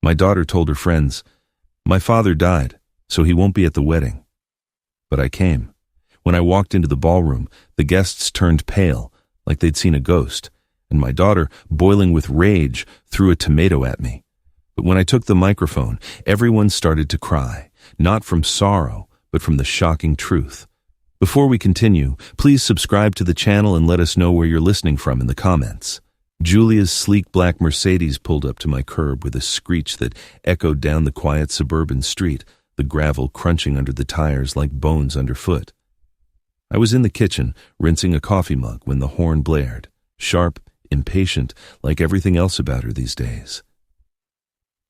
My daughter told her friends, "My father died, so he won't be at the wedding." But I came. When I walked into the ballroom, the guests turned pale, like they'd seen a ghost, and my daughter, boiling with rage, threw a tomato at me. But when I took the microphone, everyone started to cry, not from sorrow, but from the shocking truth. Before we continue, please subscribe to the channel and let us know where you're listening from in the comments. Julia's sleek black Mercedes pulled up to my curb with a screech that echoed down the quiet suburban street, the gravel crunching under the tires like bones underfoot. I was in the kitchen, rinsing a coffee mug when the horn blared, sharp, impatient, like everything else about her these days.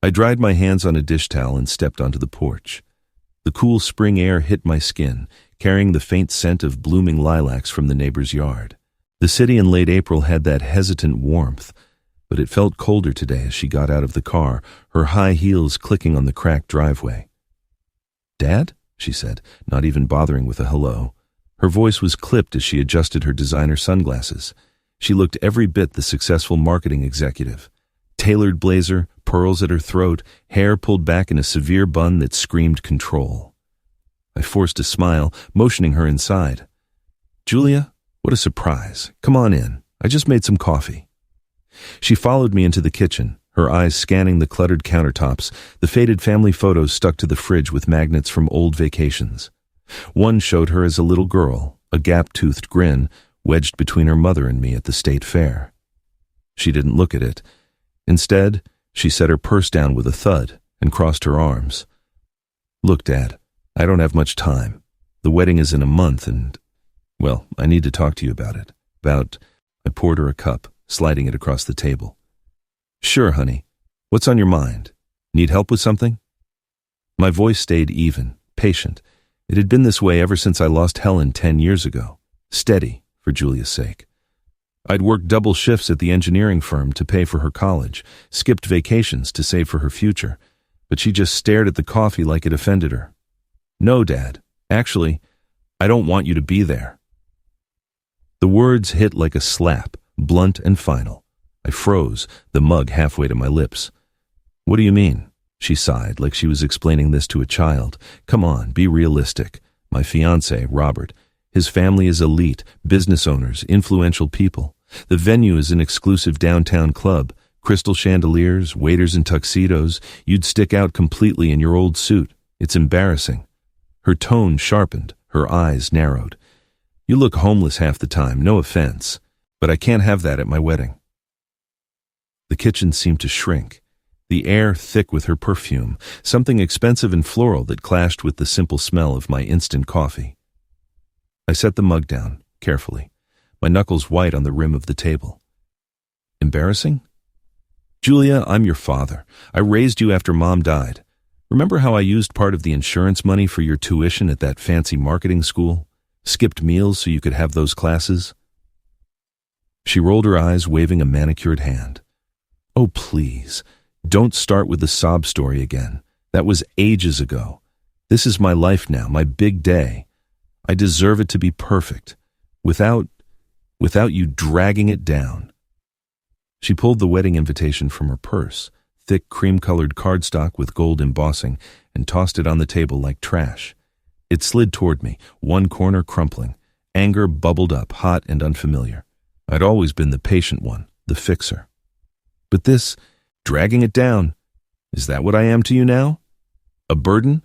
I dried my hands on a dish towel and stepped onto the porch. The cool spring air hit my skin, carrying the faint scent of blooming lilacs from the neighbor's yard. The city in late April had that hesitant warmth, but it felt colder today as she got out of the car, her high heels clicking on the cracked driveway. "Dad?" she said, not even bothering with a hello. Her voice was clipped as she adjusted her designer sunglasses. She looked every bit the successful marketing executive. Tailored blazer, pearls at her throat, hair pulled back in a severe bun that screamed control. I forced a smile, motioning her inside. "Julia, what a surprise. Come on in. I just made some coffee." She followed me into the kitchen, her eyes scanning the cluttered countertops, the faded family photos stuck to the fridge with magnets from old vacations. One showed her as a little girl, a gap-toothed grin wedged between her mother and me at the state fair. She didn't look at it. Instead, she set her purse down with a thud and crossed her arms. "Look, Dad, I don't have much time. The wedding is in a month and, well, I need to talk to you about it. I poured her a cup, sliding it across the table. "Sure, honey. What's on your mind? Need help with something?" My voice stayed even, patient. It had been this way ever since I lost Helen 10 years ago. Steady, for Julia's sake. I'd worked double shifts at the engineering firm to pay for her college, skipped vacations to save for her future, but she just stared at the coffee like it offended her. "No, Dad. Actually, I don't want you to be there." The words hit like a slap, blunt and final. I froze, the mug halfway to my lips. "What do you mean?" She sighed, like she was explaining this to a child. "Come on, be realistic. My fiancé, Robert, his family is elite, business owners, influential people. The venue is an exclusive downtown club, crystal chandeliers, waiters in tuxedos. You'd stick out completely in your old suit. It's embarrassing." Her tone sharpened, her eyes narrowed. "You look homeless half the time, no offense, but I can't have that at my wedding." The kitchen seemed to shrink, the air thick with her perfume, something expensive and floral that clashed with the simple smell of my instant coffee. I set the mug down, carefully, my knuckles white on the rim of the table. "Embarrassing? Julia, I'm your father. I raised you after Mom died. Remember how I used part of the insurance money for your tuition at that fancy marketing school? Skipped meals so you could have those classes?" She rolled her eyes, waving a manicured hand. "Oh, please, don't start with the sob story again. That was ages ago. This is my life now, my big day. I deserve it to be perfect, without you dragging it down." She pulled the wedding invitation from her purse, thick cream-colored cardstock with gold embossing, and tossed it on the table like trash. It slid toward me, one corner crumpling. Anger bubbled up, hot and unfamiliar. I'd always been the patient one, the fixer. But this, dragging it down, is that what I am to you now? A burden?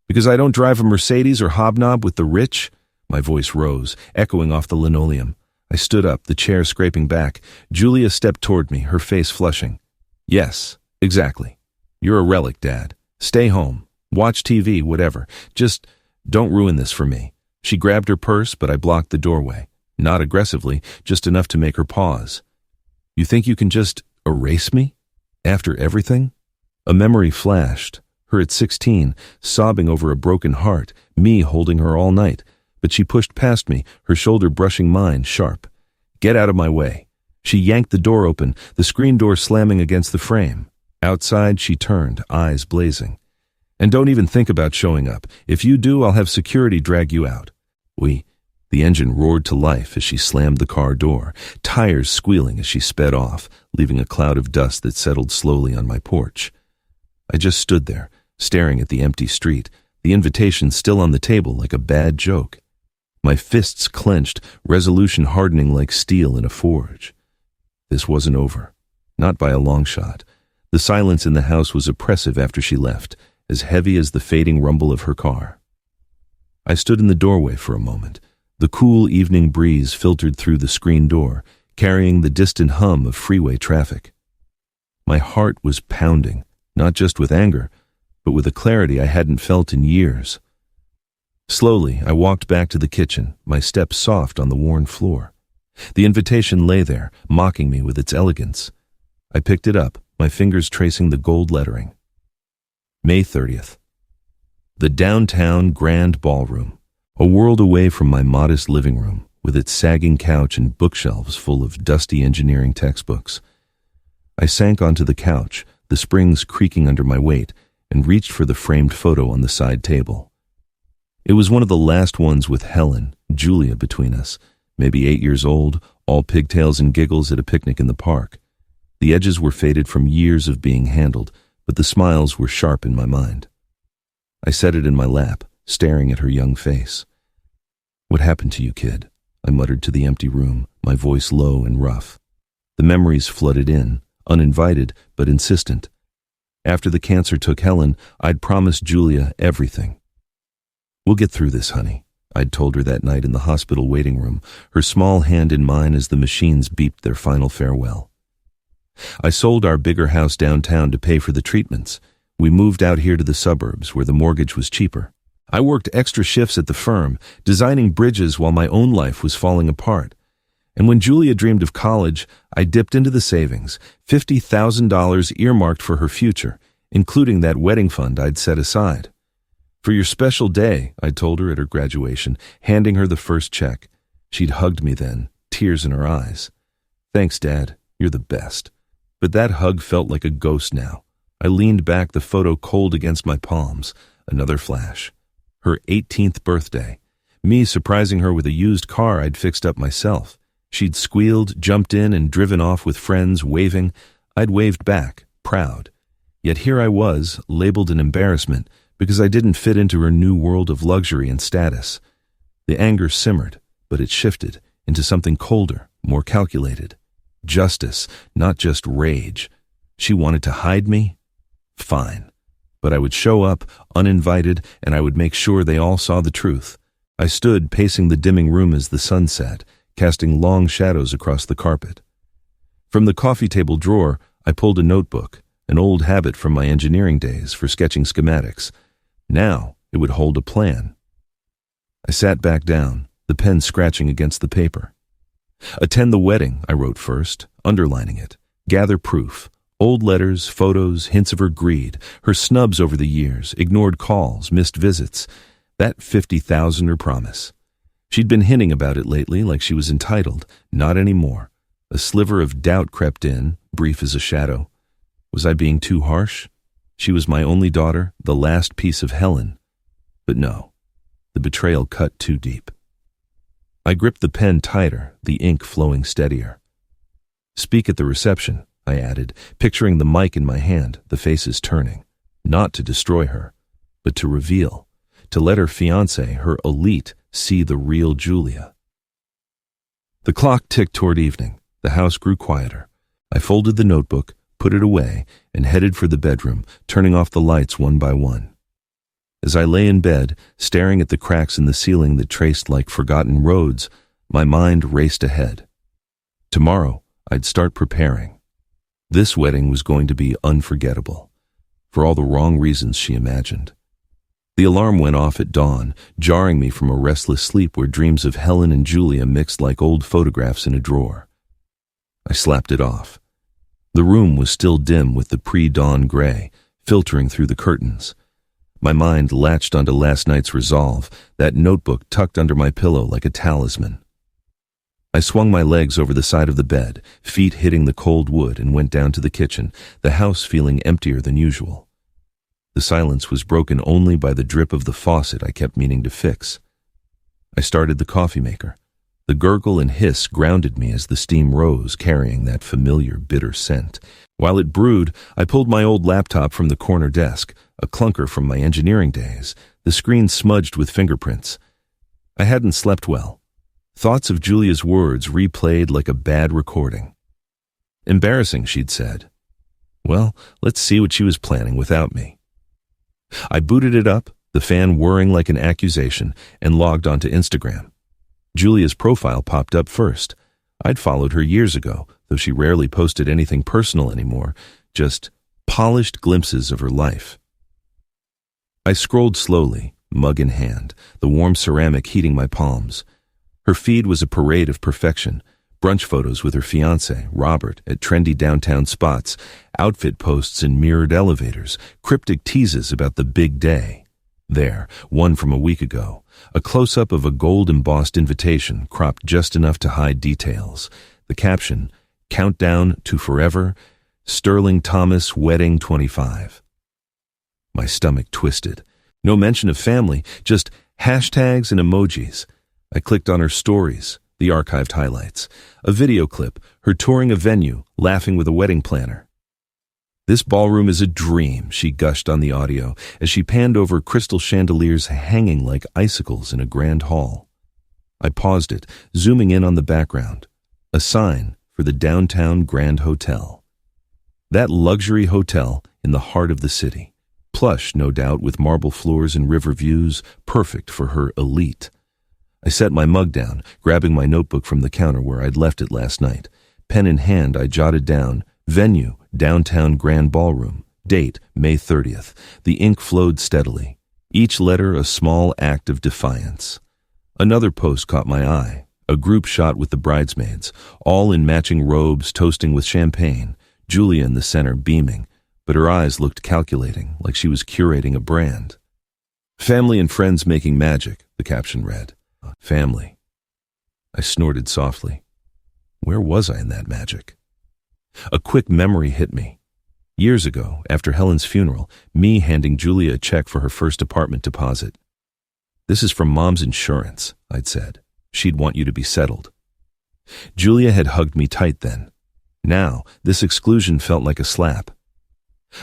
Because I don't drive a Mercedes or hobnob with the rich? My voice rose, echoing off the linoleum. I stood up, the chair scraping back. Julia stepped toward me, her face flushing. "Yes, exactly. You're a relic, Dad. Stay home. Watch TV, whatever. Just don't ruin this for me." She grabbed her purse, but I blocked the doorway. Not aggressively, just enough to make her pause. "You think you can just erase me? After everything?" A memory flashed. Her at 16, sobbing over a broken heart, me holding her all night. But she pushed past me, her shoulder brushing mine, sharp. "Get out of my way." She yanked the door open, the screen door slamming against the frame. Outside, she turned, eyes blazing. "And don't even think about showing up. If you do, I'll have security drag you out." The engine roared to life as she slammed the car door, tires squealing as she sped off, leaving a cloud of dust that settled slowly on my porch. I just stood there, staring at the empty street, the invitation still on the table like a bad joke. My fists clenched, resolution hardening like steel in a forge. This wasn't over. Not by a long shot. The silence in the house was oppressive after she left, as heavy as the fading rumble of her car. I stood in the doorway for a moment. The cool evening breeze filtered through the screen door, carrying the distant hum of freeway traffic. My heart was pounding, not just with anger, but with a clarity I hadn't felt in years. Slowly, I walked back to the kitchen, my steps soft on the worn floor. The invitation lay there, mocking me with its elegance. I picked it up, my fingers tracing the gold lettering. May 30th. The downtown grand ballroom, a world away from my modest living room, with its sagging couch and bookshelves full of dusty engineering textbooks. I sank onto the couch, the springs creaking under my weight, and reached for the framed photo on the side table. It was one of the last ones with Helen, Julia between us, maybe 8 years old, all pigtails and giggles at a picnic in the park. The edges were faded from years of being handled, but the smiles were sharp in my mind. I set it in my lap, staring at her young face. "What happened to you, kid?" I muttered to the empty room, my voice low and rough. The memories flooded in, uninvited but insistent. After the cancer took Helen, I'd promised Julia everything. "We'll get through this, honey," I'd told her that night in the hospital waiting room, her small hand in mine as the machines beeped their final farewell. I sold our bigger house downtown to pay for the treatments. We moved out here to the suburbs where the mortgage was cheaper. I worked extra shifts at the firm, designing bridges while my own life was falling apart. And when Julia dreamed of college, I dipped into the savings, $50,000 earmarked for her future, including that wedding fund I'd set aside. "For your special day," I told her at her graduation, handing her the first check. She'd hugged me then, tears in her eyes. "Thanks, Dad. You're the best." But that hug felt like a ghost now. I leaned back, the photo cold against my palms. Another flash. Her 18th birthday. Me surprising her with a used car I'd fixed up myself. She'd squealed, jumped in, and driven off with friends, waving. I'd waved back, proud. Yet here I was, labeled an embarrassment, because I didn't fit into her new world of luxury and status. The anger simmered, but it shifted into something colder, more calculated. Justice, not just rage. She wanted to hide me? Fine. But I would show up, uninvited, and I would make sure they all saw the truth. I stood pacing the dimming room as the sun set, casting long shadows across the carpet. From the coffee table drawer, I pulled a notebook, an old habit from my engineering days for sketching schematics. Now it would hold a plan. I sat back down, the pen scratching against the paper. "Attend the wedding," I wrote first, underlining it. "Gather proof. Old letters, photos, hints of her greed, her snubs over the years, ignored calls, missed visits. That 50,000 her promise. She'd been hinting about it lately like she was entitled. Not anymore. A sliver of doubt crept in, brief as a shadow. Was I being too harsh? She was my only daughter, the last piece of Helen. But no, the betrayal cut too deep. I gripped the pen tighter, the ink flowing steadier. "Speak at the reception," I added, picturing the mic in my hand, the faces turning. Not to destroy her, but to reveal, to let her fiancé, her elite, see the real Julia. The clock ticked toward evening. The house grew quieter. I folded the notebook, put it away, and headed for the bedroom, turning off the lights one by one. As I lay in bed, staring at the cracks in the ceiling that traced like forgotten roads, my mind raced ahead. Tomorrow, I'd start preparing. This wedding was going to be unforgettable, for all the wrong reasons she imagined. The alarm went off at dawn, jarring me from a restless sleep where dreams of Helen and Julia mixed like old photographs in a drawer. I slapped it off. The room was still dim with the pre-dawn gray, filtering through the curtains. My mind latched onto last night's resolve, that notebook tucked under my pillow like a talisman. I swung my legs over the side of the bed, feet hitting the cold wood, and went down to the kitchen, the house feeling emptier than usual. The silence was broken only by the drip of the faucet I kept meaning to fix. I started the coffee maker. The gurgle and hiss grounded me as the steam rose, carrying that familiar bitter scent. While it brewed, I pulled my old laptop from the corner desk, a clunker from my engineering days, the screen smudged with fingerprints. I hadn't slept well. Thoughts of Julia's words replayed like a bad recording. Embarrassing, she'd said. Well, let's see what she was planning without me. I booted it up, the fan whirring like an accusation, and logged onto Instagram. Julia's profile popped up first. I'd followed her years ago, though she rarely posted anything personal anymore, just polished glimpses of her life. I scrolled slowly, mug in hand, the warm ceramic heating my palms. Her feed was a parade of perfection. Brunch photos with her fiancé, Robert, at trendy downtown spots, outfit posts in mirrored elevators, cryptic teases about the big day. There, one from a week ago, a close-up of a gold-embossed invitation cropped just enough to hide details. The caption, Countdown to Forever, Sterling Thomas Wedding 25. My stomach twisted. No mention of family, just hashtags and emojis. I clicked on her stories, the archived highlights, a video clip, her touring a venue, laughing with a wedding planner. This ballroom is a dream, she gushed on the audio as she panned over crystal chandeliers hanging like icicles in a grand hall. I paused it, zooming in on the background, a sign for the downtown Grand Hotel. That luxury hotel in the heart of the city, plush, no doubt, with marble floors and river views, perfect for her elite. I set my mug down, grabbing my notebook from the counter where I'd left it last night. Pen in hand, I jotted down, venue, downtown Grand Ballroom, date, May 30th. The ink flowed steadily, each letter a small act of defiance. Another post caught my eye, a group shot with the bridesmaids, all in matching robes, toasting with champagne, Julia in the center beaming, but her eyes looked calculating, like she was curating a brand. Family and friends making magic, the caption read. Family. I snorted softly. Where was I in that magic? A quick memory hit me. Years ago, after Helen's funeral, me handing Julia a check for her first apartment deposit. This is from Mom's insurance, I'd said. She'd want you to be settled. Julia had hugged me tight then. Now, this exclusion felt like a slap.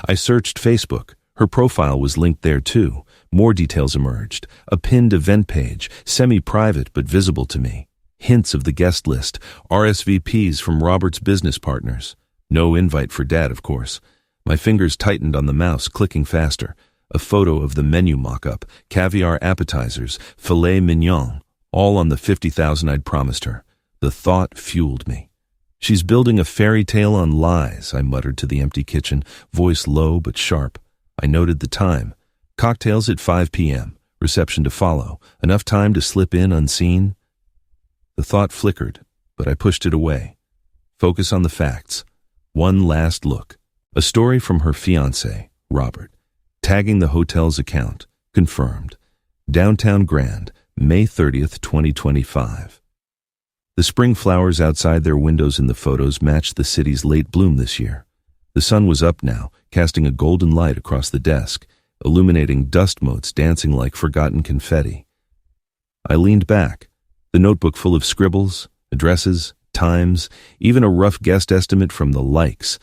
I searched Facebook. Her profile was linked there too. More details emerged. A pinned event page, semi-private but visible to me. Hints of the guest list, RSVPs from Robert's business partners. No invite for Dad, of course. My fingers tightened on the mouse, clicking faster. A photo of the menu mock-up, caviar appetizers, filet mignon, all on the $50,000 I'd promised her. The thought fueled me. She's building a fairy tale on lies, I muttered to the empty kitchen, voice low but sharp. I noted the time. Cocktails at 5 p.m., reception to follow. Enough time to slip in unseen? The thought flickered, but I pushed it away. Focus on the facts. One last look. A story from her fiancé, Robert. Tagging the hotel's account. Confirmed. Downtown Grand, May 30th, 2025. The spring flowers outside their windows in the photos matched the city's late bloom this year. The sun was up now, casting a golden light across the desk, illuminating dust motes dancing like forgotten confetti. I leaned back, the notebook full of scribbles, addresses, times, even a rough guest estimate from the likes.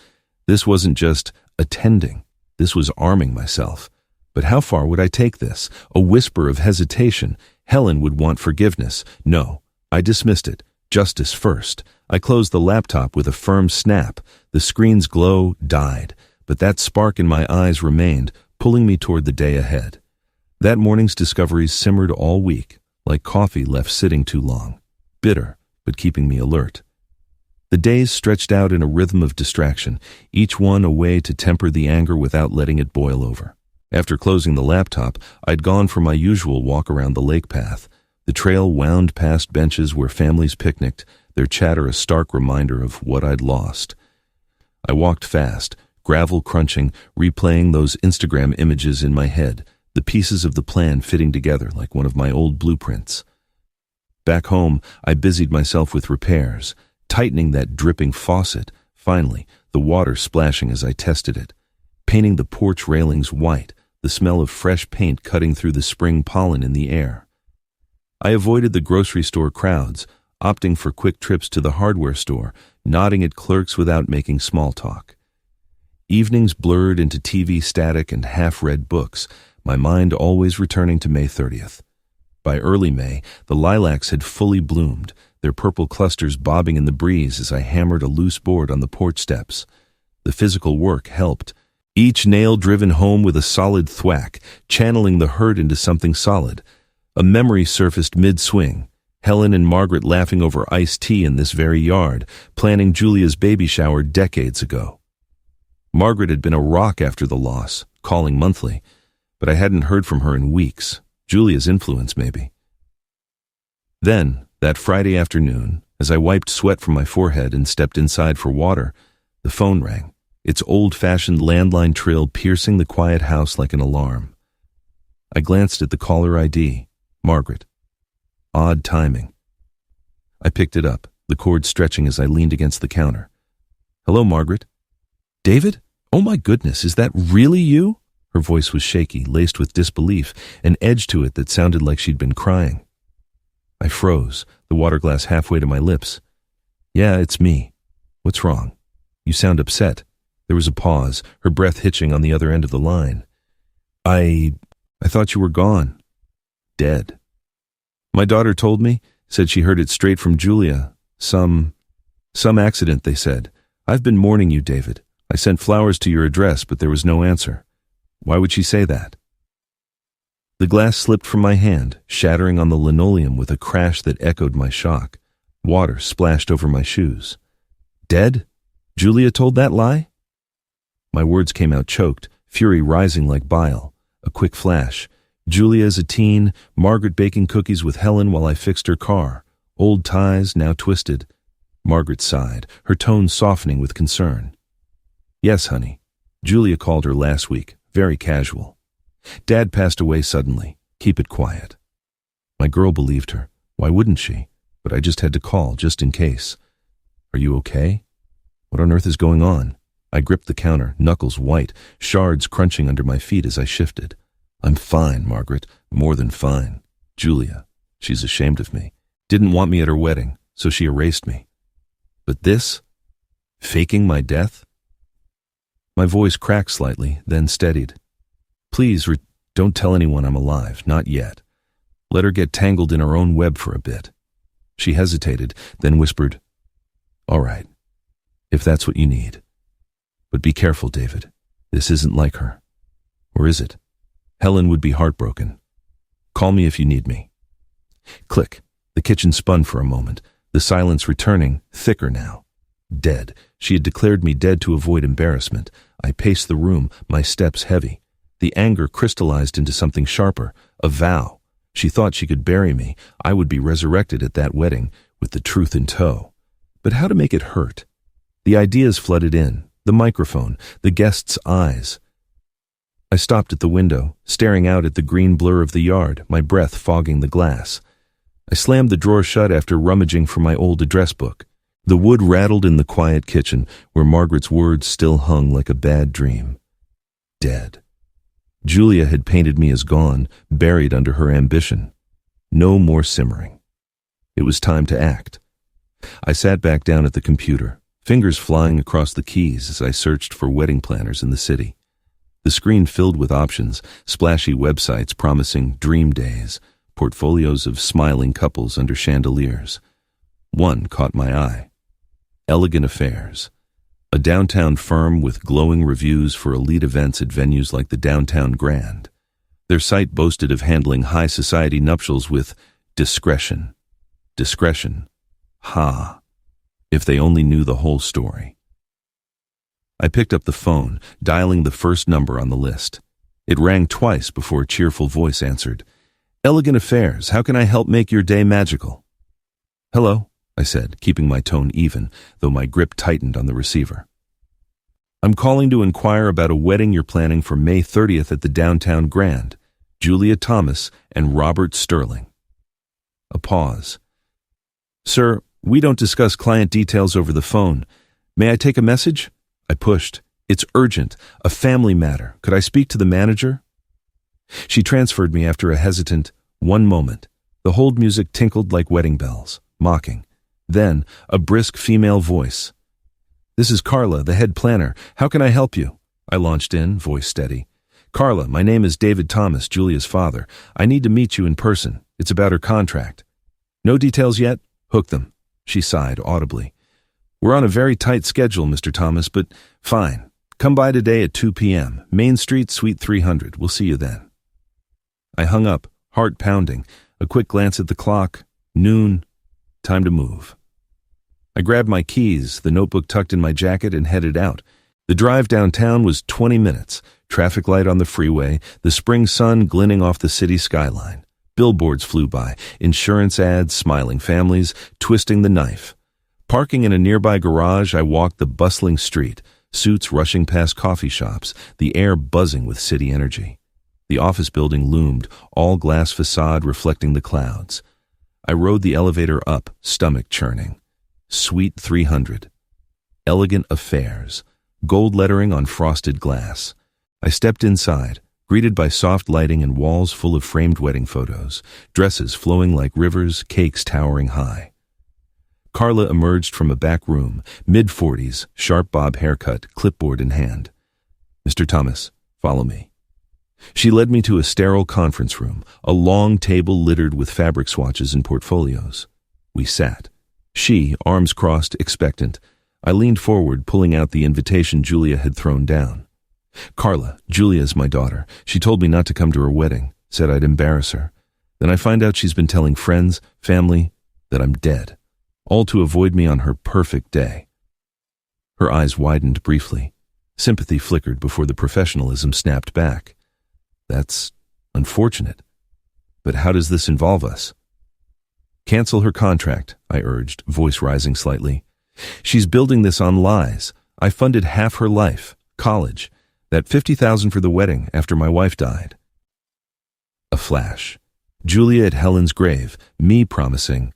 This wasn't just attending, this was arming myself. But how far would I take this? A whisper of hesitation. Helen would want forgiveness. No, I dismissed it. Justice first. I closed the laptop with a firm snap. The screen's glow died, but that spark in my eyes remained, pulling me toward the day ahead. That morning's discoveries simmered all week, like coffee left sitting too long. Bitter, but keeping me alert. The days stretched out in a rhythm of distraction, each one a way to temper the anger without letting it boil over. After closing the laptop, I'd gone for my usual walk around the lake path. The trail wound past benches where families picnicked, their chatter a stark reminder of what I'd lost. I walked fast, gravel crunching, replaying those Instagram images in my head, the pieces of the plan fitting together like one of my old blueprints. Back home, I busied myself with repairs, tightening that dripping faucet, finally, the water splashing as I tested it, painting the porch railings white, the smell of fresh paint cutting through the spring pollen in the air. I avoided the grocery store crowds, opting for quick trips to the hardware store, nodding at clerks without making small talk. Evenings blurred into TV static and half-read books, my mind always returning to May 30th. By early May, the lilacs had fully bloomed, their purple clusters bobbing in the breeze as I hammered a loose board on the porch steps. The physical work helped, each nail driven home with a solid thwack, channeling the hurt into something solid. A memory surfaced mid-swing, Helen and Margaret laughing over iced tea in this very yard, planning Julia's baby shower decades ago. Margaret had been a rock after the loss, calling monthly, but I hadn't heard from her in weeks. Julia's influence, maybe. Then, that Friday afternoon, as I wiped sweat from my forehead and stepped inside for water, the phone rang, its old-fashioned landline trill piercing the quiet house like an alarm. I glanced at the caller ID, Margaret. Odd timing. I picked it up, the cord stretching as I leaned against the counter. Hello, Margaret. David? Oh my goodness, is that really you? Her voice was shaky, laced with disbelief, an edge to it that sounded like she'd been crying. I froze, the water glass halfway to my lips. Yeah, it's me. What's wrong? You sound upset. There was a pause, her breath hitching on the other end of the line. I thought you were gone. Dead. My daughter told me, said she heard it straight from Julia. Some accident, they said. I've been mourning you, David. I sent flowers to your address, but there was no answer. Why would she say that? The glass slipped from my hand, shattering on the linoleum with a crash that echoed my shock. Water splashed over my shoes. Dead? Julia told that lie? My words came out choked, fury rising like bile. A quick flash. Julia as a teen, Margaret baking cookies with Helen while I fixed her car. Old ties, now twisted. Margaret sighed, her tone softening with concern. Yes, honey. Julia called her last week, very casual. Dad passed away suddenly. Keep it quiet. My girl believed her. Why wouldn't she? But I just had to call, just in case. Are you okay? What on earth is going on? I gripped the counter, knuckles white, shards crunching under my feet as I shifted. I'm fine, Margaret, more than fine. Julia, she's ashamed of me. Didn't want me at her wedding, so she erased me. But this? Faking my death? My voice cracked slightly, then steadied. Please, don't tell anyone I'm alive, not yet. Let her get tangled in her own web for a bit. She hesitated, then whispered, All right, if that's what you need. But be careful, David. This isn't like her. Or is it? Helen would be heartbroken. Call me if you need me. Click. The kitchen spun for a moment, the silence returning, thicker now. Dead. She had declared me dead to avoid embarrassment. I paced the room, my steps heavy. The anger crystallized into something sharper, a vow. She thought she could bury me. I would be resurrected at that wedding, with the truth in tow. But how to make it hurt? The ideas flooded in, the microphone, the guests' eyes. I stopped at the window, staring out at the green blur of the yard, my breath fogging the glass. I slammed the drawer shut after rummaging for my old address book. The wood rattled in the quiet kitchen, where Margaret's words still hung like a bad dream. Dead. Julia had painted me as gone, buried under her ambition. No more simmering. It was time to act. I sat back down at the computer, fingers flying across the keys as I searched for wedding planners in the city. The screen filled with options, splashy websites promising dream days, portfolios of smiling couples under chandeliers. One caught my eye. Elegant Affairs, a downtown firm with glowing reviews for elite events at venues like the Downtown Grand. Their site boasted of handling high society nuptials with discretion. Discretion. Ha! If they only knew the whole story. I picked up the phone, dialing the first number on the list. It rang twice before a cheerful voice answered. Elegant Affairs, how can I help make your day magical? Hello, I said, keeping my tone even, though my grip tightened on the receiver. I'm calling to inquire about a wedding you're planning for May 30th at the Downtown Grand. Julia Thomas and Robert Sterling. A pause. Sir, we don't discuss client details over the phone. May I take a message? I pushed. It's urgent, a family matter. Could I speak to the manager? She transferred me after a hesitant, one moment. The hold music tinkled like wedding bells, mocking. Then, a brisk female voice. "This is Carla, the head planner. How can I help you?" I launched in, voice steady. "Carla, my name is David Thomas, Julia's father. I need to meet you in person. It's about her contract." "No details yet?" "Hook them." She sighed audibly. "We're on a very tight schedule, Mr. Thomas, but fine. Come by today at 2 p.m., Main Street, Suite 300. We'll see you then." I hung up, heart pounding, a quick glance at the clock. Noon. Time to move. I grabbed my keys, the notebook tucked in my jacket, and headed out. The drive downtown was 20 minutes, traffic light on the freeway, the spring sun glinting off the city skyline. Billboards flew by, insurance ads, smiling families, twisting the knife. Parking in a nearby garage, I walked the bustling street, suits rushing past coffee shops, the air buzzing with city energy. The office building loomed, all glass facade reflecting the clouds. I rode the elevator up, stomach churning. Suite 300. Elegant affairs. Gold lettering on frosted glass. I stepped inside, greeted by soft lighting and walls full of framed wedding photos, dresses flowing like rivers, cakes towering high. Carla emerged from a back room, mid-40s, sharp bob haircut, clipboard in hand. "Mr. Thomas, follow me." She led me to a sterile conference room, a long table littered with fabric swatches and portfolios. We sat. She, arms crossed, expectant. I leaned forward, pulling out the invitation Julia had thrown down. "Carla, Julia's my daughter. She told me not to come to her wedding, said I'd embarrass her. Then I find out she's been telling friends, family, that I'm dead, all to avoid me on her perfect day." Her eyes widened briefly. Sympathy flickered before the professionalism snapped back. "That's unfortunate. But how does this involve us?" "Cancel her contract," I urged, voice rising slightly. "She's building this on lies. I funded half her life, college, that $50,000 for the wedding after my wife died." A flash. Julia at Helen's grave, me promising,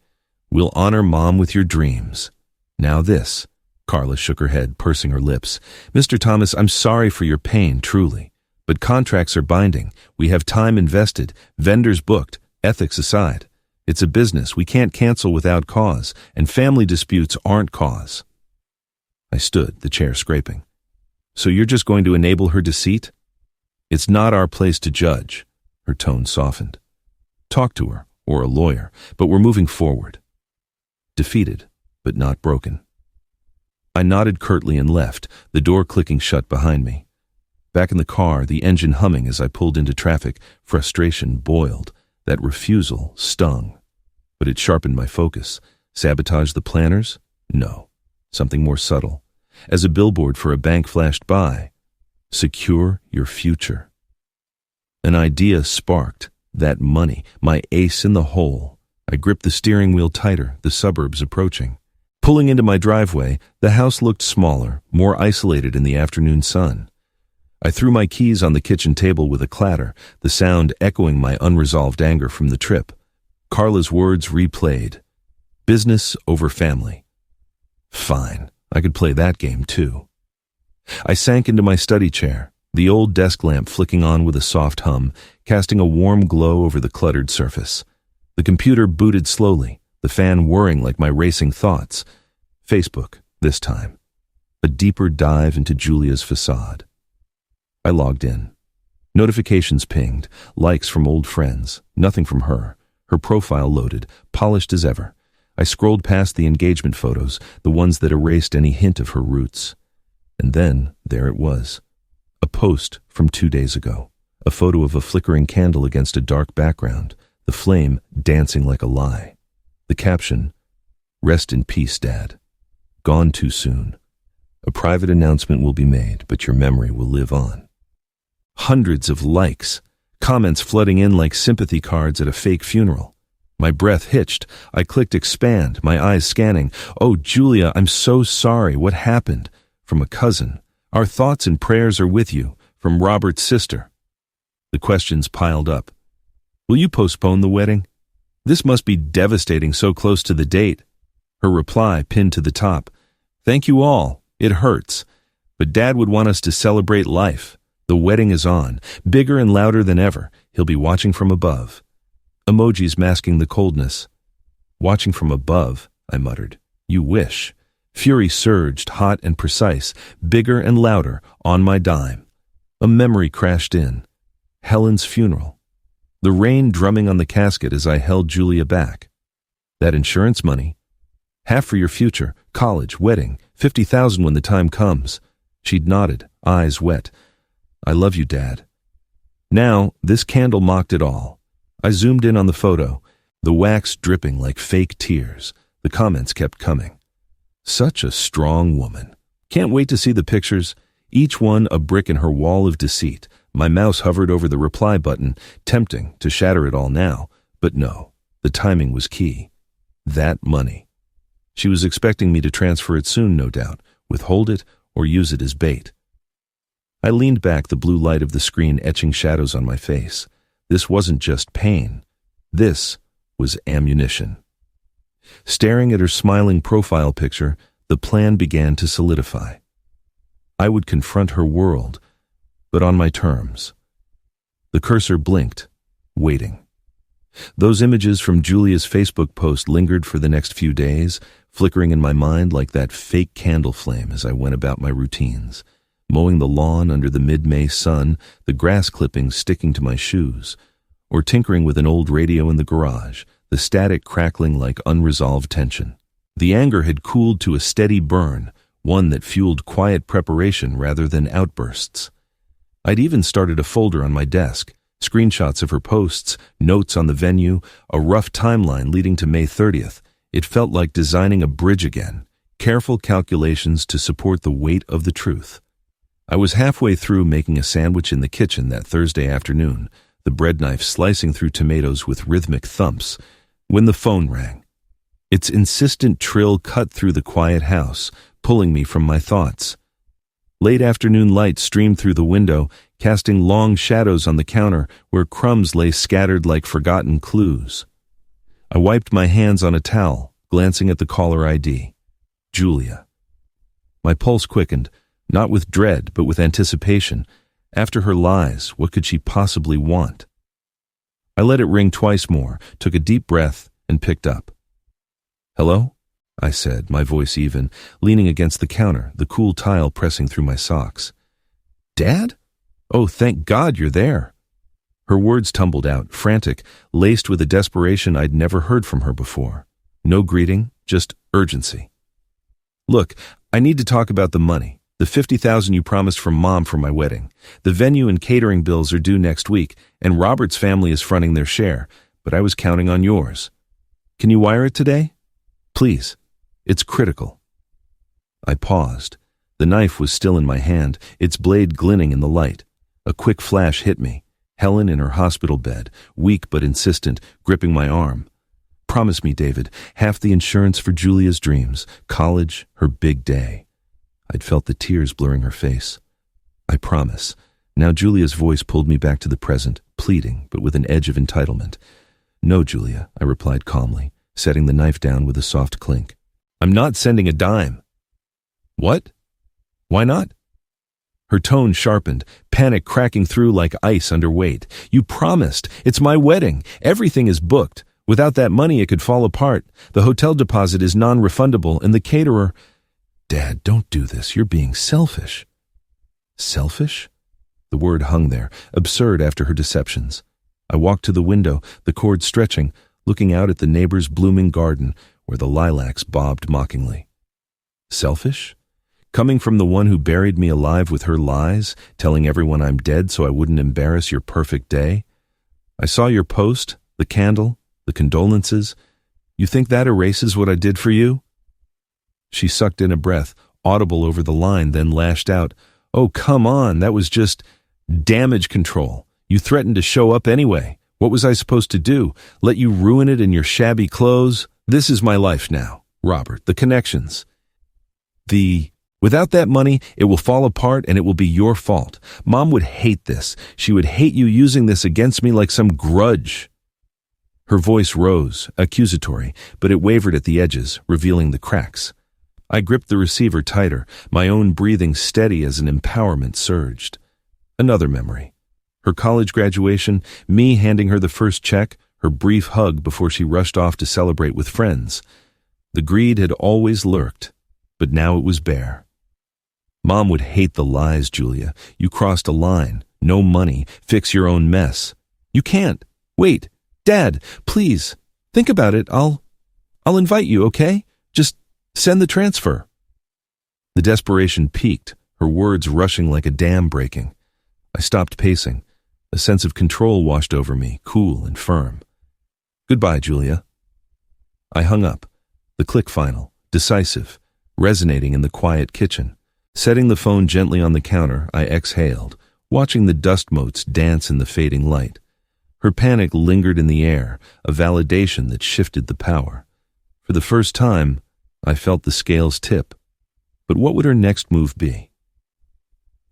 "We'll honor Mom with your dreams." Now this. Carla shook her head, pursing her lips. "Mr. Thomas, I'm sorry for your pain, truly. But contracts are binding. We have time invested, vendors booked, ethics aside. It's a business. We can't cancel without cause, and family disputes aren't cause." I stood, the chair scraping. "So you're just going to enable her deceit?" "It's not our place to judge." Her tone softened. "Talk to her, or a lawyer, but we're moving forward." Defeated, but not broken. I nodded curtly and left, the door clicking shut behind me. Back in the car, the engine humming as I pulled into traffic, frustration boiled. That refusal stung. But it sharpened my focus. Sabotage the planners? No. Something more subtle. As a billboard for a bank flashed by, "Secure your future." An idea sparked. That money, my ace in the hole. I gripped the steering wheel tighter, the suburbs approaching. Pulling into my driveway, the house looked smaller, more isolated in the afternoon sun. I threw my keys on the kitchen table with a clatter, the sound echoing my unresolved anger from the trip. Carla's words replayed. Business over family. Fine, I could play that game too. I sank into my study chair, the old desk lamp flicking on with a soft hum, casting a warm glow over the cluttered surface. The computer booted slowly, the fan whirring like my racing thoughts. Facebook, this time. A deeper dive into Julia's facade. I logged in. Notifications pinged, likes from old friends, nothing from her. Her profile loaded, polished as ever. I scrolled past the engagement photos, the ones that erased any hint of her roots. And then, there it was. A post from 2 days ago. A photo of a flickering candle against a dark background, the flame dancing like a lie. The caption, "Rest in peace, Dad. Gone too soon. A private announcement will be made, but your memory will live on." Hundreds of likes, comments flooding in like sympathy cards at a fake funeral. My breath hitched. I clicked expand, my eyes scanning. "Oh, Julia, I'm so sorry. What happened?" From a cousin. "Our thoughts and prayers are with you." From Robert's sister. The questions piled up. "Will you postpone the wedding? This must be devastating so close to the date." Her reply pinned to the top. "Thank you all. It hurts. But Dad would want us to celebrate life. The wedding is on, bigger and louder than ever. He'll be watching from above." Emojis masking the coldness. "Watching from above," I muttered. You wish. Fury surged, hot and precise, bigger and louder, on my dime. A memory crashed in. Helen's funeral. The rain drumming on the casket as I held Julia back. That insurance money. Half for your future, college, wedding, 50,000 when the time comes. She'd nodded, eyes wet. I love you, Dad. Now, this candle mocked it all. I zoomed in on the photo, the wax dripping like fake tears. The comments kept coming. Such a strong woman. Can't wait to see the pictures, each one a brick in her wall of deceit. My mouse hovered over the reply button, tempting to shatter it all now. But no, the timing was key. That money. She was expecting me to transfer it soon, no doubt, withhold it or use it as bait. I leaned back, the blue light of the screen etching shadows on my face. This wasn't just pain. This was ammunition. Staring at her smiling profile picture, the plan began to solidify. I would confront her world, but on my terms. The cursor blinked, waiting. Those images from Julia's Facebook post lingered for the next few days, flickering in my mind like that fake candle flame as I went about my routines. Mowing the lawn under the mid-May sun, the grass clippings sticking to my shoes, or tinkering with an old radio in the garage, the static crackling like unresolved tension. The anger had cooled to a steady burn, one that fueled quiet preparation rather than outbursts. I'd even started a folder on my desk, screenshots of her posts, notes on the venue, a rough timeline leading to May 30th. It felt like designing a bridge again, careful calculations to support the weight of the truth. I was halfway through making a sandwich in the kitchen that Thursday afternoon, the bread knife slicing through tomatoes with rhythmic thumps, when the phone rang. Its insistent trill cut through the quiet house, pulling me from my thoughts. Late afternoon light streamed through the window, casting long shadows on the counter where crumbs lay scattered like forgotten clues. I wiped my hands on a towel, glancing at the caller ID. Julia. My pulse quickened, not with dread but with anticipation. After her lies, what could she possibly want? I let it ring twice more, took a deep breath, and picked up. "Hello?" I said, my voice even, leaning against the counter, the cool tile pressing through my socks. "Dad? Oh, thank God you're there." Her words tumbled out, frantic, laced with a desperation I'd never heard from her before. No greeting, just urgency. "Look, I need to talk about the money. The 50,000 you promised from Mom for my wedding. The venue and catering bills are due next week, and Robert's family is fronting their share, but I was counting on yours. Can you wire it today? Please. It's critical." I paused. The knife was still in my hand, its blade glinting in the light. A quick flash hit me. Helen in her hospital bed, weak but insistent, gripping my arm. "Promise me, David, half the insurance for Julia's dreams, college, her big day." I'd felt the tears blurring her face. "I promise." Now Julia's voice pulled me back to the present, pleading, but with an edge of entitlement. "No, Julia," I replied calmly, setting the knife down with a soft clink. "I'm not sending a dime." "What? Why not?" Her tone sharpened, panic cracking through like ice under weight. "You promised. It's my wedding. Everything is booked. Without that money, it could fall apart. The hotel deposit is non-refundable, and the caterer—" "Dad, don't do this. You're being selfish." "Selfish?" The word hung there, absurd after her deceptions. I walked to the window, the cord stretching, looking out at the neighbor's blooming garden where the lilacs bobbed mockingly. Selfish? Coming from the one who buried me alive with her lies, telling everyone I'm dead so I wouldn't embarrass your perfect day? I saw your post, the candle, the condolences. You think that erases what I did for you? She sucked in a breath, audible over the line, then lashed out. "Oh, come on, that was just damage control. You threatened to show up anyway. What was I supposed to do? Let you ruin it in your shabby clothes? This is my life now, Robert, the connections. Without that money, it will fall apart and it will be your fault. Mom would hate this. She would hate you using this against me like some grudge." Her voice rose, accusatory, but it wavered at the edges, revealing the cracks. I gripped the receiver tighter, my own breathing steady as an empowerment surged. Another memory. Her college graduation, me handing her the first check, her brief hug before she rushed off to celebrate with friends. The greed had always lurked, but now it was bare. Mom would hate the lies, Julia. You crossed a line. No money. Fix your own mess. You can't. Wait. Dad, please. Think about it. I'll invite you, okay? Just send the transfer. The desperation peaked, her words rushing like a dam breaking. I stopped pacing. A sense of control washed over me, cool and firm. Goodbye, Julia. I hung up, the click final, decisive, resonating in the quiet kitchen. Setting the phone gently on the counter, I exhaled, watching the dust motes dance in the fading light. Her panic lingered in the air, a validation that shifted the power. For the first time, I felt the scales tip. But what would her next move be?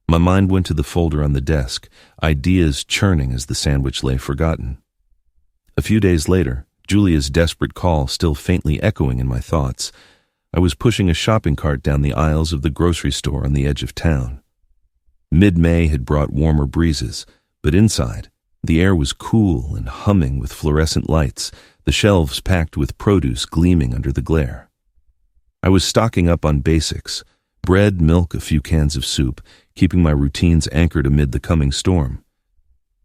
My mind went to the folder on the desk, ideas churning as the sandwich lay forgotten. A few days later, Julia's desperate call still faintly echoing in my thoughts, I was pushing a shopping cart down the aisles of the grocery store on the edge of town. Mid-May had brought warmer breezes, but inside, the air was cool and humming with fluorescent lights, the shelves packed with produce gleaming under the glare. I was stocking up on basics, bread, milk, a few cans of soup, keeping my routines anchored amid the coming storm.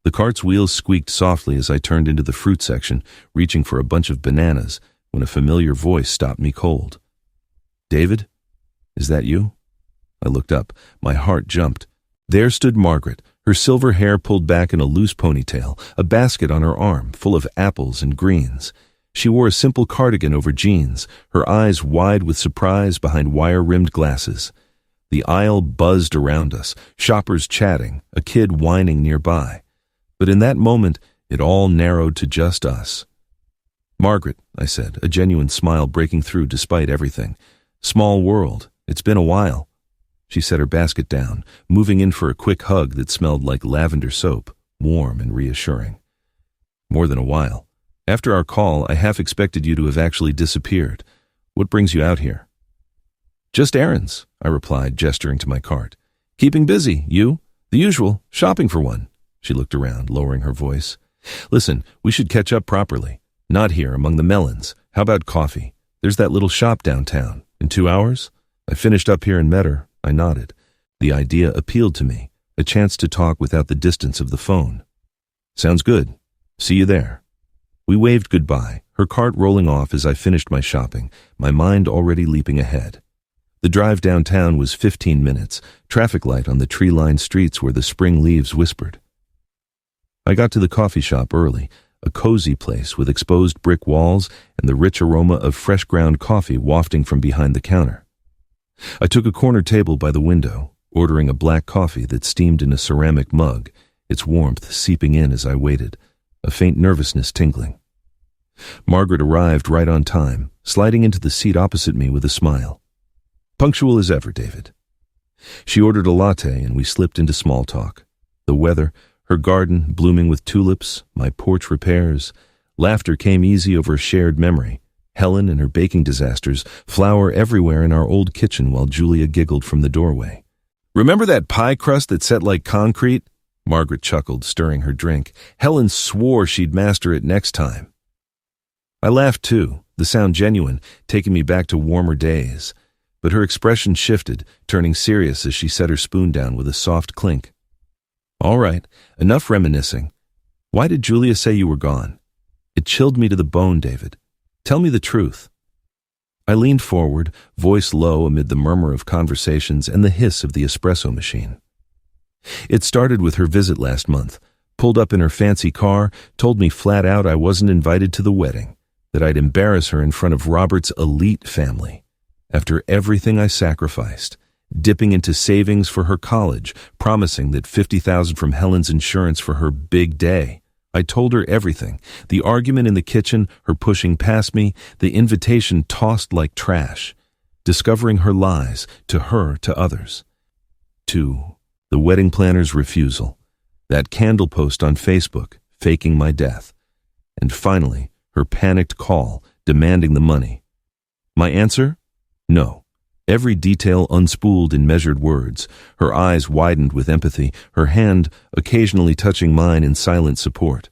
The cart's wheels squeaked softly as I turned into the fruit section, reaching for a bunch of bananas, when a familiar voice stopped me cold. David? Is that you? I looked up. My heart jumped. There stood Margaret, her silver hair pulled back in a loose ponytail, a basket on her arm, full of apples and greens. She wore a simple cardigan over jeans, her eyes wide with surprise behind wire-rimmed glasses. The aisle buzzed around us, shoppers chatting, a kid whining nearby. But in that moment, it all narrowed to just us. Margaret, I said, a genuine smile breaking through despite everything. Small world. It's been a while. She set her basket down, moving in for a quick hug that smelled like lavender soap, warm and reassuring. More than a while. After our call, I half expected you to have actually disappeared. What brings you out here? Just errands, I replied, gesturing to my cart. Keeping busy, you? The usual, shopping for one. She looked around, lowering her voice. Listen, we should catch up properly. Not here, among the melons. How about coffee? There's that little shop downtown. In 2 hours? I finished up here and met her. I nodded. The idea appealed to me, a chance to talk without the distance of the phone. Sounds good. See you there. We waved goodbye, her cart rolling off as I finished my shopping, my mind already leaping ahead. The drive downtown was 15 minutes, traffic light on the tree-lined streets where the spring leaves whispered. I got to the coffee shop early, a cozy place with exposed brick walls and the rich aroma of fresh ground coffee wafting from behind the counter. I took a corner table by the window, ordering a black coffee that steamed in a ceramic mug, its warmth seeping in as I waited, a faint nervousness tingling. Margaret arrived right on time, sliding into the seat opposite me with a smile. Punctual as ever, David. She ordered a latte and we slipped into small talk. The weather, her garden blooming with tulips, my porch repairs. Laughter came easy over a shared memory. Helen and her baking disasters, flour everywhere in our old kitchen while Julia giggled from the doorway. Remember that pie crust that set like concrete? Margaret chuckled, stirring her drink. Helen swore she'd master it next time. I laughed too, the sound genuine, taking me back to warmer days. But her expression shifted, turning serious as she set her spoon down with a soft clink. All right, enough reminiscing. Why did Julia say you were gone? It chilled me to the bone, David. Tell me the truth. I leaned forward, voice low amid the murmur of conversations and the hiss of the espresso machine. It started with her visit last month, pulled up in her fancy car, told me flat out I wasn't invited to the wedding, that I'd embarrass her in front of Robert's elite family. After everything I sacrificed, dipping into savings for her college, promising that $50,000 from Helen's insurance for her big day. I told her everything, the argument in the kitchen, her pushing past me, the invitation tossed like trash, discovering her lies, to her, to others. 2. The wedding planner's refusal, that candle post on Facebook, faking my death, and finally, her panicked call, demanding the money. My answer? No. Every detail unspooled in measured words, her eyes widened with empathy, her hand occasionally touching mine in silent support.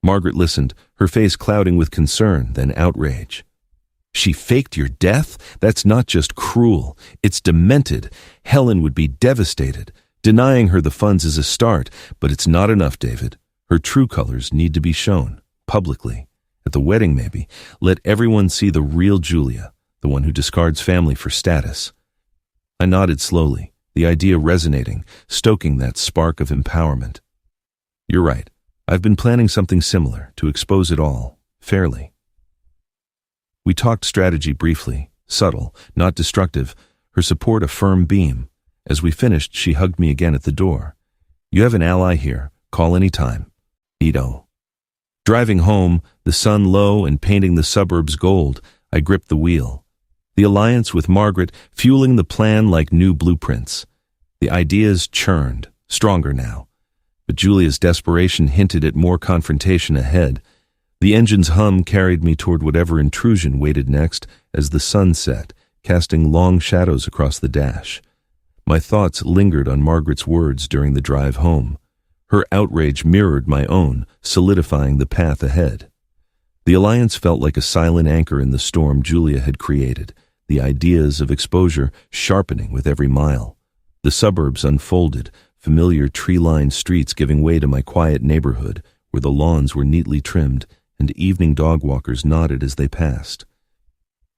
Margaret listened, her face clouding with concern, then outrage. She faked your death? That's not just cruel. It's demented. Helen would be devastated. Denying her the funds is a start, but it's not enough, David. Her true colors need to be shown, publicly. At the wedding, maybe. Let everyone see the real Julia, the one who discards family for status. I nodded slowly, the idea resonating, stoking that spark of empowerment. You're right. I've been planning something similar, to expose it all, fairly. We talked strategy briefly, subtle, not destructive, her support a firm beam. As we finished, she hugged me again at the door. You have an ally here. Call any time. Ito. Driving home, the sun low and painting the suburbs gold, I gripped the wheel. The alliance with Margaret fueling the plan like new blueprints. The ideas churned, stronger now. But Julia's desperation hinted at more confrontation ahead. The engine's hum carried me toward whatever intrusion waited next as the sun set, casting long shadows across the dash. My thoughts lingered on Margaret's words during the drive home. Her outrage mirrored my own, solidifying the path ahead. The alliance felt like a silent anchor in the storm Julia had created, the ideas of exposure sharpening with every mile. The suburbs unfolded, familiar tree-lined streets giving way to my quiet neighborhood, where the lawns were neatly trimmed and evening dog walkers nodded as they passed.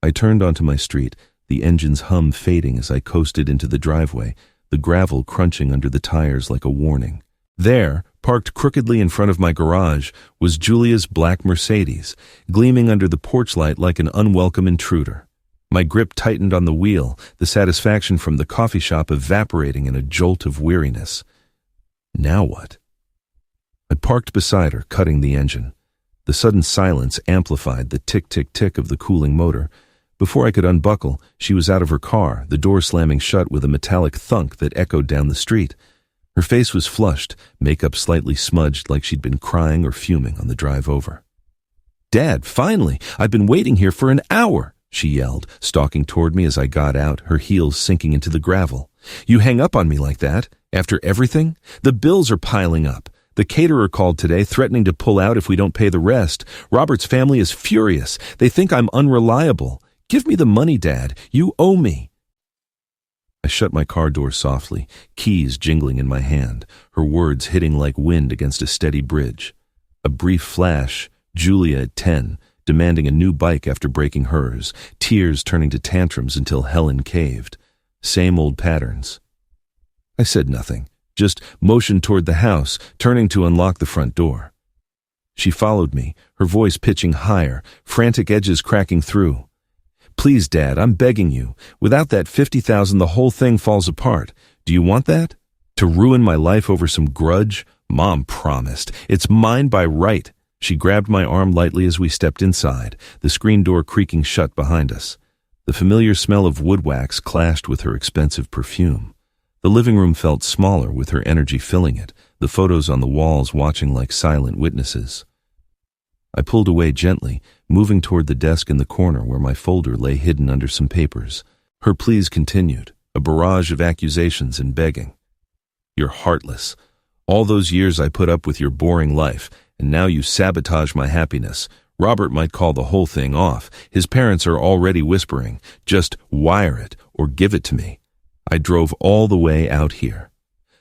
I turned onto my street, the engine's hum fading as I coasted into the driveway, the gravel crunching under the tires like a warning. There, parked crookedly in front of my garage, was Julia's black Mercedes, gleaming under the porch light like an unwelcome intruder. My grip tightened on the wheel, the satisfaction from the coffee shop evaporating in a jolt of weariness. Now what? I parked beside her, cutting the engine. The sudden silence amplified the tick-tick-tick of the cooling motor. Before I could unbuckle, she was out of her car, the door slamming shut with a metallic thunk that echoed down the street. Her face was flushed, makeup slightly smudged like she'd been crying or fuming on the drive over. "Dad, finally! I've been waiting here for an hour!" she yelled, stalking toward me as I got out, her heels sinking into the gravel. "You hang up on me like that? After everything? The bills are piling up. The caterer called today, threatening to pull out if we don't pay the rest. Robert's family is furious. They think I'm unreliable. Give me the money, Dad. You owe me." I shut my car door softly, keys jingling in my hand, her words hitting like wind against a steady bridge. A brief flash, Julia at 10, demanding a new bike after breaking hers, tears turning to tantrums until Helen caved. Same old patterns. I said nothing, just motioned toward the house, turning to unlock the front door. She followed me, her voice pitching higher, frantic edges cracking through. "Please, Dad, I'm begging you. Without that $50,000, the whole thing falls apart. Do you want that? To ruin my life over some grudge? Mom promised. It's mine by right." She grabbed my arm lightly as we stepped inside, the screen door creaking shut behind us. The familiar smell of wood wax clashed with her expensive perfume. The living room felt smaller with her energy filling it, the photos on the walls watching like silent witnesses. I pulled away gently, moving toward the desk in the corner where my folder lay hidden under some papers. Her pleas continued, a barrage of accusations and begging. "You're heartless. All those years I put up with your boring life, and now you sabotage my happiness. Robert might call the whole thing off. His parents are already whispering, just wire it or give it to me." I drove all the way out here.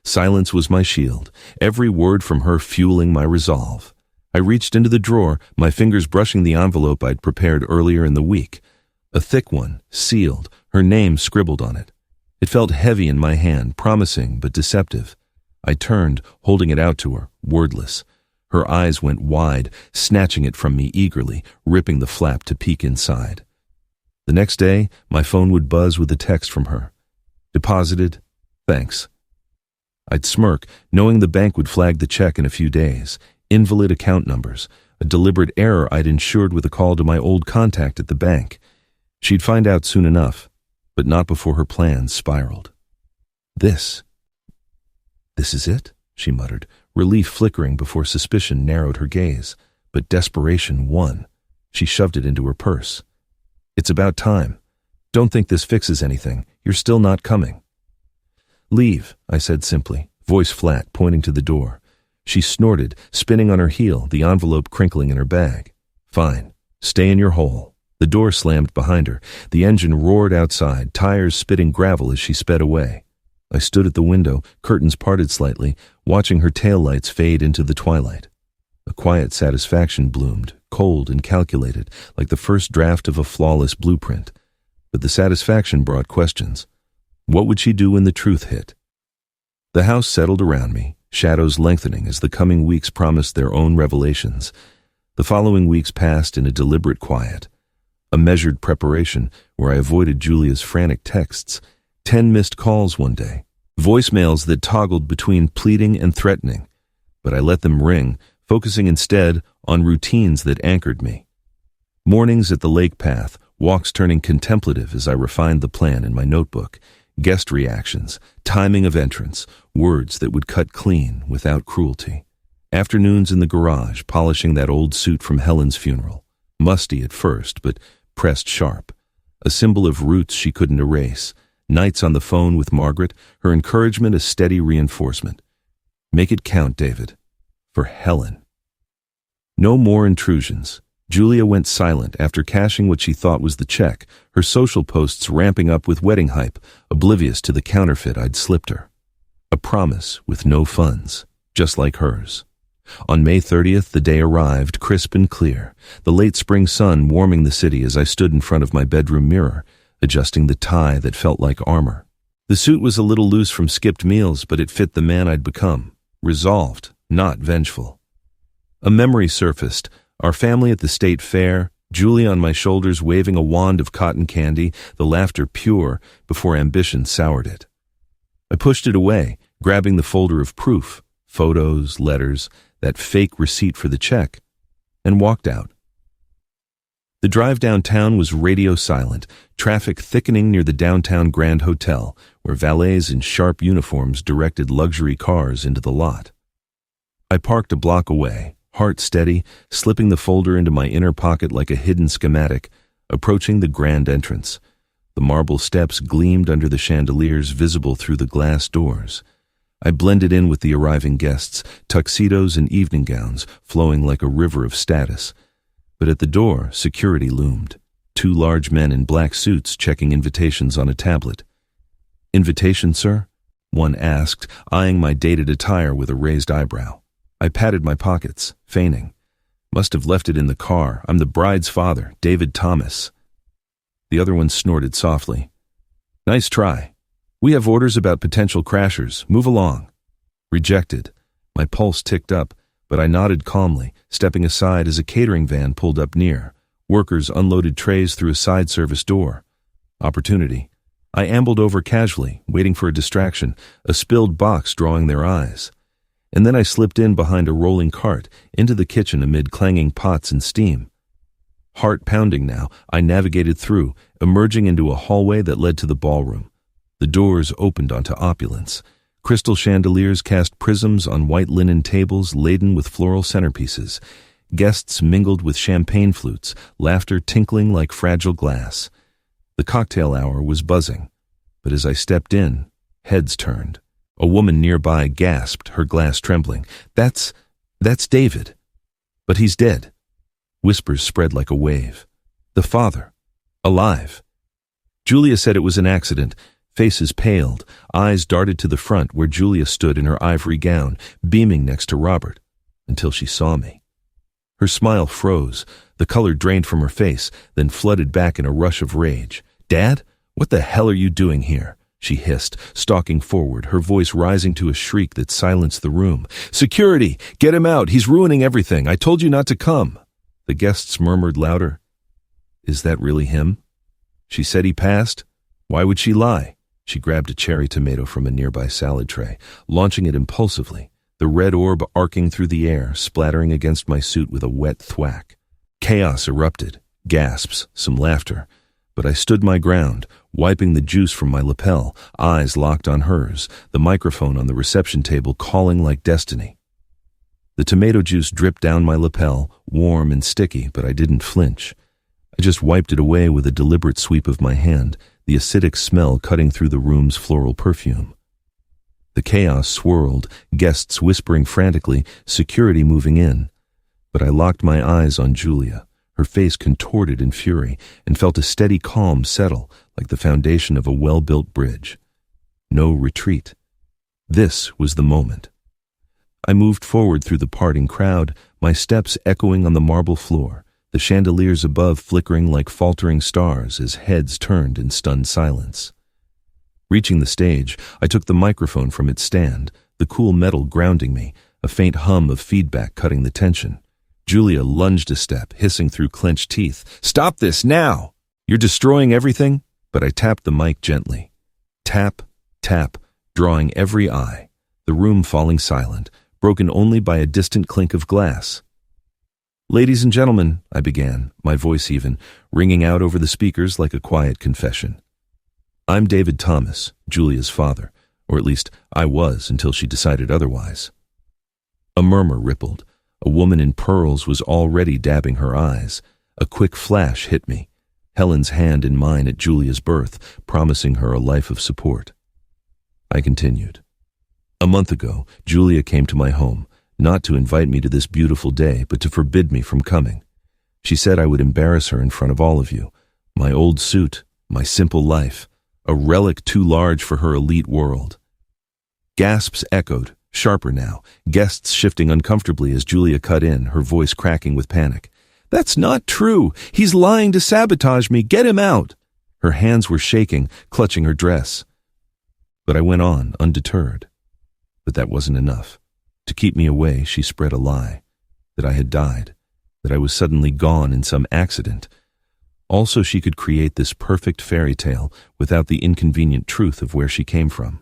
Silence was my shield, every word from her fueling my resolve. I reached into the drawer, my fingers brushing the envelope I'd prepared earlier in the week. A thick one, sealed, her name scribbled on it. It felt heavy in my hand, promising but deceptive. I turned, holding it out to her, wordless. Her eyes went wide, snatching it from me eagerly, ripping the flap to peek inside. The next day, my phone would buzz with a text from her. "Deposited. Thanks." I'd smirk, knowing the bank would flag the check in a few days. Invalid account numbers, a deliberate error I'd ensured with a call to my old contact at the bank. She'd find out soon enough, but not before her plans spiraled. This is it?" she muttered, relief flickering before suspicion narrowed her gaze. But desperation won. She shoved it into her purse. "It's about time. Don't think this fixes anything. You're still not coming." "Leave," I said simply, voice flat, pointing to the door. She snorted, spinning on her heel, the envelope crinkling in her bag. "Fine. Stay in your hole." The door slammed behind her. The engine roared outside, tires spitting gravel as she sped away. I stood at the window, curtains parted slightly, watching her taillights fade into the twilight. A quiet satisfaction bloomed, cold and calculated, like the first draft of a flawless blueprint. But the satisfaction brought questions. What would she do when the truth hit? The house settled around me, shadows lengthening as the coming weeks promised their own revelations. The following weeks passed in a deliberate quiet, a measured preparation where I avoided Julia's frantic texts, 10 missed calls one day, voicemails that toggled between pleading and threatening, but I let them ring, focusing instead on routines that anchored me. Mornings at the lake path, walks turning contemplative as I refined the plan in my notebook, guest reactions, timing of entrance, words that would cut clean without cruelty. Afternoons in the garage, polishing that old suit from Helen's funeral, musty at first, but pressed sharp, a symbol of roots she couldn't erase. Nights on the phone with Margaret, her encouragement a steady reinforcement. Make it count, David. For Helen. No more intrusions. Julia went silent after cashing what she thought was the check, her social posts ramping up with wedding hype, oblivious to the counterfeit I'd slipped her. A promise with no funds, just like hers. On May 30th, the day arrived, crisp and clear, the late spring sun warming the city as I stood in front of my bedroom mirror, adjusting the tie that felt like armor. The suit was a little loose from skipped meals, but it fit the man I'd become, resolved, not vengeful. A memory surfaced, our family at the state fair, Julia on my shoulders waving a wand of cotton candy, the laughter pure before ambition soured it. I pushed it away, grabbing the folder of proof, photos, letters, that fake receipt for the check, and walked out. The drive downtown was radio silent, traffic thickening near the downtown Grand Hotel, where valets in sharp uniforms directed luxury cars into the lot. I parked a block away, heart steady, slipping the folder into my inner pocket like a hidden schematic, approaching the grand entrance. The marble steps gleamed under the chandeliers visible through the glass doors. I blended in with the arriving guests, tuxedos and evening gowns flowing like a river of status. But at the door, security loomed. 2 large men in black suits checking invitations on a tablet. "Invitation, sir?" one asked, eyeing my dated attire with a raised eyebrow. I patted my pockets, feigning. "Must have left it in the car. I'm the bride's father, David Thomas." The other one snorted softly. "Nice try. We have orders about potential crashers. Move along." Rejected. My pulse ticked up, but I nodded calmly, stepping aside as a catering van pulled up near. Workers unloaded trays through a side service door. Opportunity. I ambled over casually, waiting for a distraction, a spilled box drawing their eyes. And then I slipped in behind a rolling cart, into the kitchen amid clanging pots and steam. Heart pounding now, I navigated through, emerging into a hallway that led to the ballroom. The doors opened onto opulence. Crystal chandeliers cast prisms on white linen tables laden with floral centerpieces. Guests mingled with champagne flutes, laughter tinkling like fragile glass. The cocktail hour was buzzing, but as I stepped in, heads turned. A woman nearby gasped, her glass trembling. That's David. But he's dead." Whispers spread like a wave. "The father. Alive." Julia said it was an accident. Faces paled, eyes darted to the front where Julia stood in her ivory gown, beaming next to Robert, until she saw me. Her smile froze, the color drained from her face, then flooded back in a rush of rage. "Dad, what the hell are you doing here?" she hissed, stalking forward, her voice rising to a shriek that silenced the room. "Security! Get him out! He's ruining everything! I told you not to come!" The guests murmured louder. "Is that really him?" "She said he passed. Why would she lie?" She grabbed a cherry tomato from a nearby salad tray, launching it impulsively, the red orb arcing through the air, splattering against my suit with a wet thwack. Chaos erupted, gasps, some laughter, but I stood my ground, wiping the juice from my lapel, eyes locked on hers, the microphone on the reception table calling like destiny. The tomato juice dripped down my lapel, warm and sticky, but I didn't flinch. I just wiped it away with a deliberate sweep of my hand, the acidic smell cutting through the room's floral perfume. The chaos swirled, guests whispering frantically, security moving in. But I locked my eyes on Julia, Her face contorted in fury, and felt a steady calm settle like the foundation of a well-built bridge. No retreat. This was the moment. I moved forward through the parting crowd, my steps echoing on the marble floor, the chandeliers above flickering like faltering stars as heads turned in stunned silence. Reaching the stage, I took the microphone from its stand, the cool metal grounding me, a faint hum of feedback cutting the tension. Julia lunged a step, hissing through clenched teeth. "Stop this now! You're destroying everything!" But I tapped the mic gently. Tap, tap, drawing every eye, the room falling silent, broken only by a distant clink of glass. "Ladies and gentlemen," I began, my voice even, ringing out over the speakers like a quiet confession. "I'm David Thomas, Julia's father, or at least I was until she decided otherwise." A murmur rippled. A woman in pearls was already dabbing her eyes. A quick flash hit me, Helen's hand in mine at Julia's birth, promising her a life of support. I continued. "A month ago, Julia came to my home, not to invite me to this beautiful day, but to forbid me from coming. She said I would embarrass her in front of all of you. My old suit, my simple life, a relic too large for her elite world." Gasps echoed, sharper now, guests shifting uncomfortably as Julia cut in, her voice cracking with panic. "That's not true! He's lying to sabotage me! Get him out!" Her hands were shaking, clutching her dress. But I went on, undeterred. But that wasn't enough. To keep me away, she spread a lie. That I had died. That I was suddenly gone in some accident. Also, she could create this perfect fairy tale without the inconvenient truth of where she came from.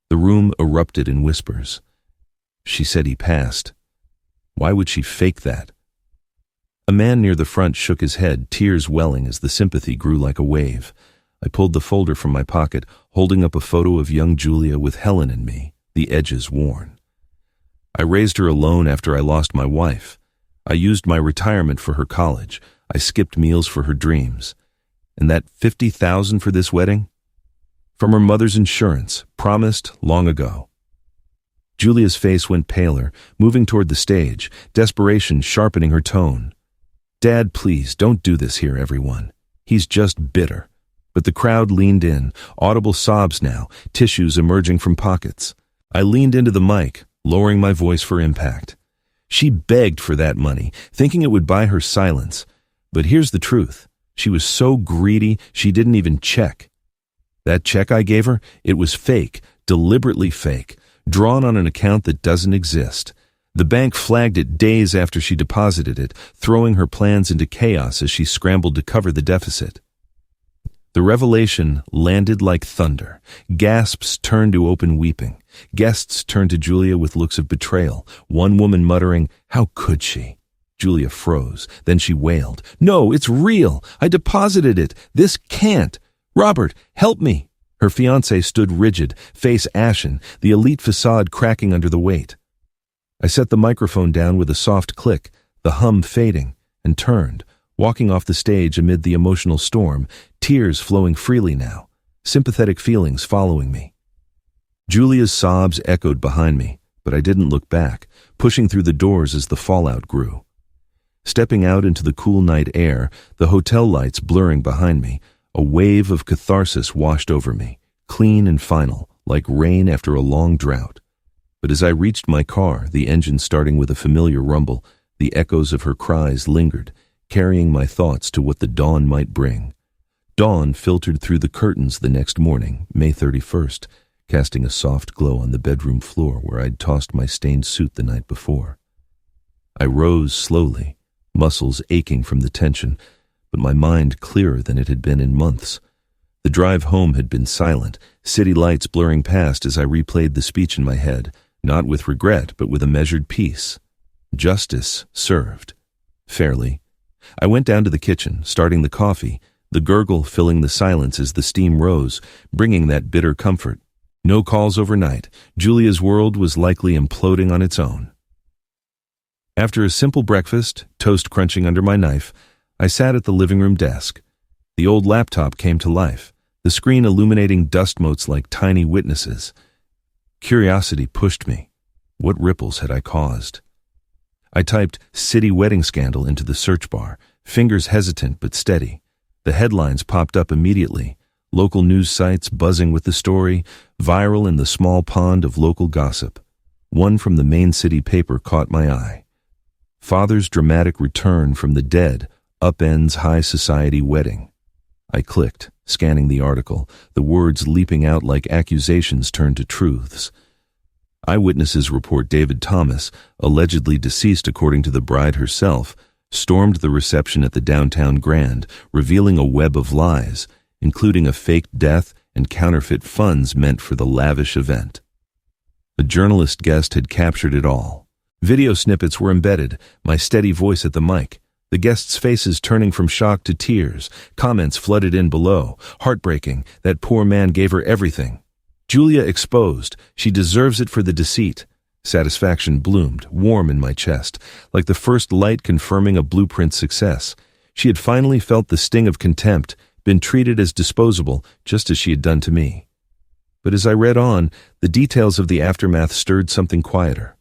The room erupted in whispers. She said he passed. Why would she fake that? A man near the front shook his head, tears welling as the sympathy grew like a wave. I pulled the folder from my pocket, holding up a photo of young Julia with Helen and me, the edges worn. I raised her alone after I lost my wife. I used my retirement for her college. I skipped meals for her dreams. And that $50,000 for this wedding? From her mother's insurance, promised long ago. Julia's face went paler, moving toward the stage, desperation sharpening her tone. "Dad, please, don't do this here, everyone. He's just bitter." But the crowd leaned in, audible sobs now, tissues emerging from pockets. I leaned into the mic, lowering my voice for impact. She begged for that money, thinking it would buy her silence. But here's the truth. She was so greedy, she didn't even check. That check I gave her, it was fake, deliberately fake, drawn on an account that doesn't exist. The bank flagged it days after she deposited it, throwing her plans into chaos as she scrambled to cover the deficit. The revelation landed like thunder. Gasps turned to open weeping. Guests turned to Julia with looks of betrayal, one woman muttering, "How could she?" Julia froze. Then she wailed, "No, it's real. I deposited it. This can't. Robert, help me." Her fiancé stood rigid, face ashen, the elite facade cracking under the weight. I set the microphone down with a soft click, the hum fading, and turned, walking off the stage amid the emotional storm, tears flowing freely now, sympathetic feelings following me. Julia's sobs echoed behind me, but I didn't look back, pushing through the doors as the fallout grew. Stepping out into the cool night air, the hotel lights blurring behind me, a wave of catharsis washed over me, clean and final, like rain after a long drought. But as I reached my car, the engine starting with a familiar rumble, the echoes of her cries lingered, carrying my thoughts to what the dawn might bring. Dawn filtered through the curtains the next morning, May 31st, casting a soft glow on the bedroom floor where I'd tossed my stained suit the night before. I rose slowly, muscles aching from the tension, but my mind clearer than it had been in months. The drive home had been silent, city lights blurring past as I replayed the speech in my head, not with regret, but with a measured peace. Justice served. Fairly. I went down to the kitchen, starting the coffee, the gurgle filling the silence as the steam rose, bringing that bitter comfort. No calls overnight. Julia's world was likely imploding on its own. After a simple breakfast, toast crunching under my knife, I sat at the living room desk. The old laptop came to life, the screen illuminating dust motes like tiny witnesses. Curiosity pushed me. What ripples had I caused? I typed "city wedding scandal" into the search bar, fingers hesitant but steady. The headlines popped up immediately. Local news sites buzzing with the story, viral in the small pond of local gossip. One from the main city paper caught my eye. Father's dramatic return from the dead upends high society wedding. I clicked, scanning the article, the words leaping out like accusations turned to truths. Eyewitnesses report David Thomas, allegedly deceased according to the bride herself, stormed the reception at the downtown Grand, revealing a web of lies, including a faked death and counterfeit funds meant for the lavish event. A journalist guest had captured it all. Video snippets were embedded, my steady voice at the mic, the guests' faces turning from shock to tears, comments flooded in below. Heartbreaking, that poor man gave her everything. Julia exposed, she deserves it for the deceit. Satisfaction bloomed, warm in my chest, like the first light confirming a blueprint success. She had finally felt the sting of contempt, been treated as disposable, just as she had done to me. But as I read on, the details of the aftermath stirred something quieter.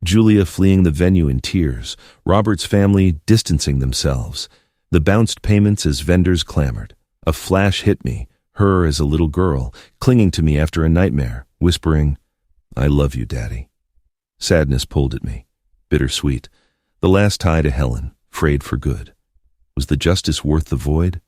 Julia fleeing the venue in tears, Robert's family distancing themselves, the bounced payments as vendors clamored. A flash hit me, her as a little girl, clinging to me after a nightmare, whispering, "I love you, Daddy." Sadness pulled at me, bittersweet. The last tie to Helen, frayed for good. Was the justice worth the void?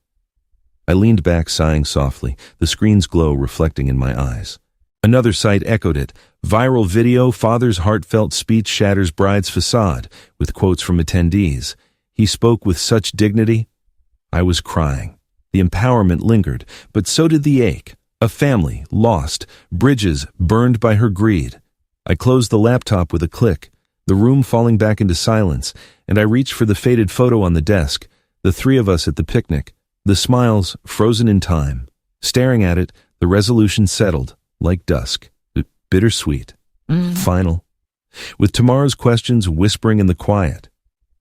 I leaned back, sighing softly, the screen's glow reflecting in my eyes. Another site echoed it. Viral video, father's heartfelt speech shatters bride's facade, with quotes from attendees. He spoke with such dignity. I was crying. The empowerment lingered, but so did the ache. A family, lost, bridges burned by her greed. I closed the laptop with a click, the room falling back into silence, and I reached for the faded photo on the desk, the three of us at the picnic, the smiles frozen in time. Staring at it, the resolution settled, like dusk, bittersweet, final, with tomorrow's questions whispering in the quiet.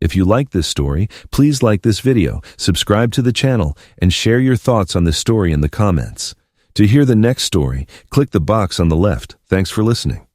If you like this story, please like this video, subscribe to the channel, and share your thoughts on this story in the comments. To hear the next story, click the box on the left. Thanks for listening.